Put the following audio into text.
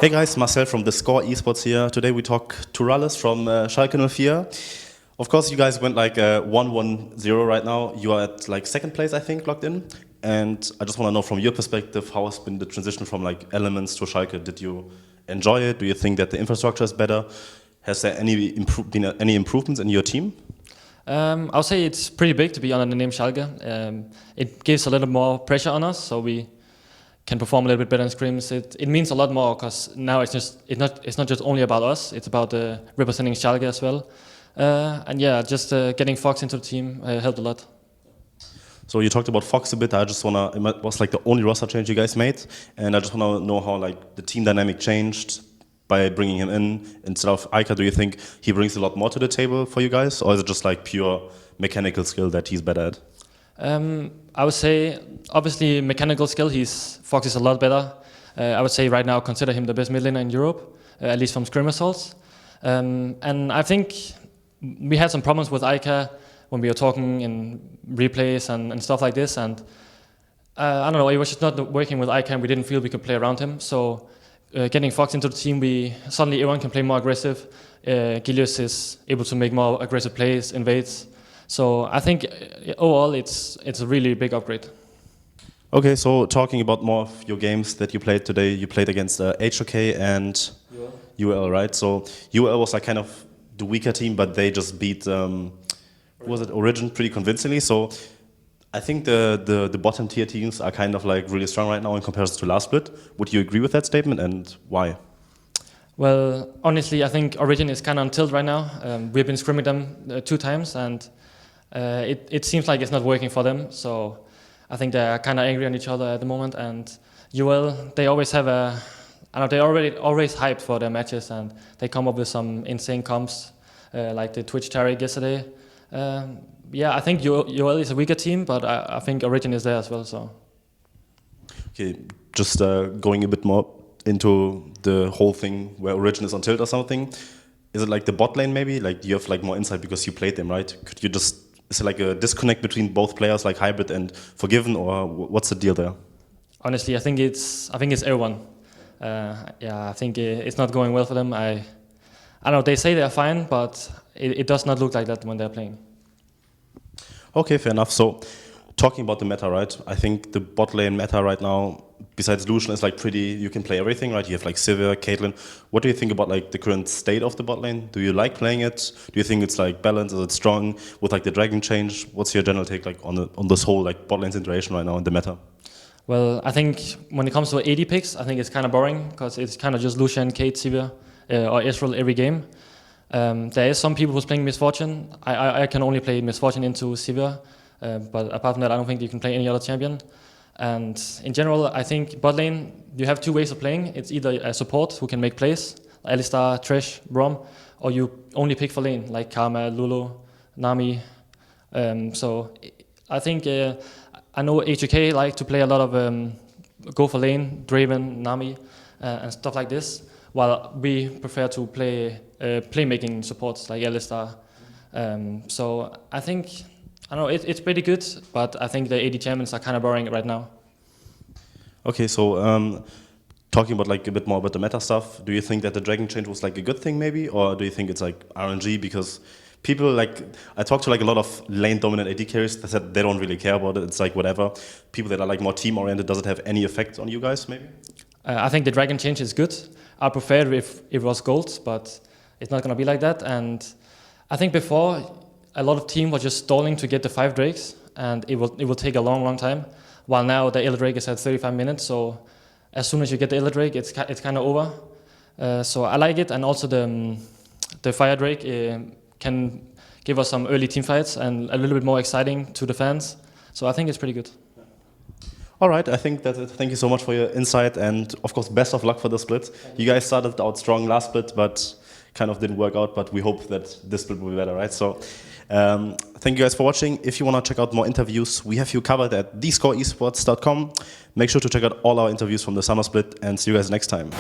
Hey guys, Marcel from theScore eSports here. Today we talk to MrRalleZ from Schalke 04. Of course, you guys went like 1-1-0 right now. You are at like second place, I think, logged in. And I just want to know from your perspective, how has been the transition from like Elements to Schalke? Did you enjoy it? Do you think that the infrastructure is better? Has there been any improvements in your team? I'll say it's pretty big to be under the name Schalke. It gives a little more pressure on us, so we can perform a little bit better in scrims. It means a lot more because now it's not just only about us. It's about representing Schalke as well. And yeah, just getting Fox into the team helped a lot. So you talked about Fox a bit. It was like the only roster change you guys made, and I just want to know how like the team dynamic changed by bringing him in instead of Ica. Do you think he brings a lot more to the table for you guys, or is it just like pure mechanical skill that he's better at? I would say, obviously, mechanical skill, Fox is a lot better. I would say right now, consider him the best mid laner in Europe, at least from scrim results. And I think we had some problems with Ica when we were talking in replays and stuff like this. And I don't know, it was just not working with Ica, and we didn't feel we could play around him. So getting Fox into the team, suddenly everyone can play more aggressive. Gilius is able to make more aggressive plays, invades. So I think overall it's a really big upgrade. Okay, so talking about more of your games that you played today, you played against HOK and UL, right? So UL was like kind of the weaker team, but they just beat was it Origin pretty convincingly. So I think the bottom tier teams are kind of like really strong right now in comparison to last split. Would you agree with that statement, and why? Well, honestly, I think Origin is kind of on tilt right now. We've been scrimming them 2 times, and it seems like it's not working for them. So I think they're kind of angry on each other at the moment. And UL, they always have they're always hyped for their matches, and they come up with some insane comps, like the Twitch Taric yesterday. Yeah, I think UL is a weaker team, but I think Origin is there as well. So. Okay, just going a bit more into the whole thing where Origin is on tilt or something. Is it like the bot lane maybe? Like, do you have like more insight because you played them, right? Is it like a disconnect between both players, like Hybrid and Forgiven, or what's the deal there? Honestly, I think it's everyone. Yeah, I think it's not going well for them. I don't know. They say they're fine, but it does not look like that when they're playing. Okay, fair enough. So, talking about the meta, right? I think the bot lane meta right now, besides Lucian, is like you can play everything, right? You have like Sivir, Caitlyn. What do you think about like the current state of the bot lane? Do you like playing it? Do you think it's like balanced? Is it strong with like the dragon change? What's your general take like on this whole like bot lane situation right now in the meta? Well, I think when it comes to AD picks, I think it's kind of boring because it's kind of just Lucian, Kate, Sivir, or Ezreal every game. There is some people who's playing Misfortune. I can only play Misfortune into Sivir, but apart from that, I don't think you can play any other champion. And in general, I think bot lane, you have 2 ways of playing. It's either a support who can make plays, Alistar, Thresh, Braum, or you only pick for lane, like Karma, Lulu, Nami. So I think I know HOK like to play a lot of go for lane, Draven, Nami, and stuff like this, while we prefer to play playmaking supports like Alistar. So I think, I don't know, it's pretty good, but I think the AD champions are kind of boring right now. Okay, so talking about like a bit more about the meta stuff, do you think that the dragon change was like a good thing maybe, or do you think it's like RNG? Because people like, I talked to like a lot of lane dominant AD carriers that said they don't really care about it. It's like whatever. People that are like more team oriented, does it have any effect on you guys maybe? I think the dragon change is good. I prefer it if it was gold, but it's not going to be like that. And I think before, a lot of teams were just stalling to get the 5 drakes, and it will take a long time. While now the Illa Drake is at 35 minutes, so as soon as you get the Illa Drake, it's kind of over. So I like it, and also the Fire Drake can give us some early team fights and a little bit more exciting to the fans. So I think it's pretty good. All right, I think that's it. Thank you so much for your insight, and of course, best of luck for the split. You guys started out strong last split, but kind of didn't work out, but we hope that this split will be better, right? So thank you guys for watching. If you want to check out more interviews, we have you covered at thescoreesports.com. Make sure to check out all our interviews from the summer split, and see you guys next time.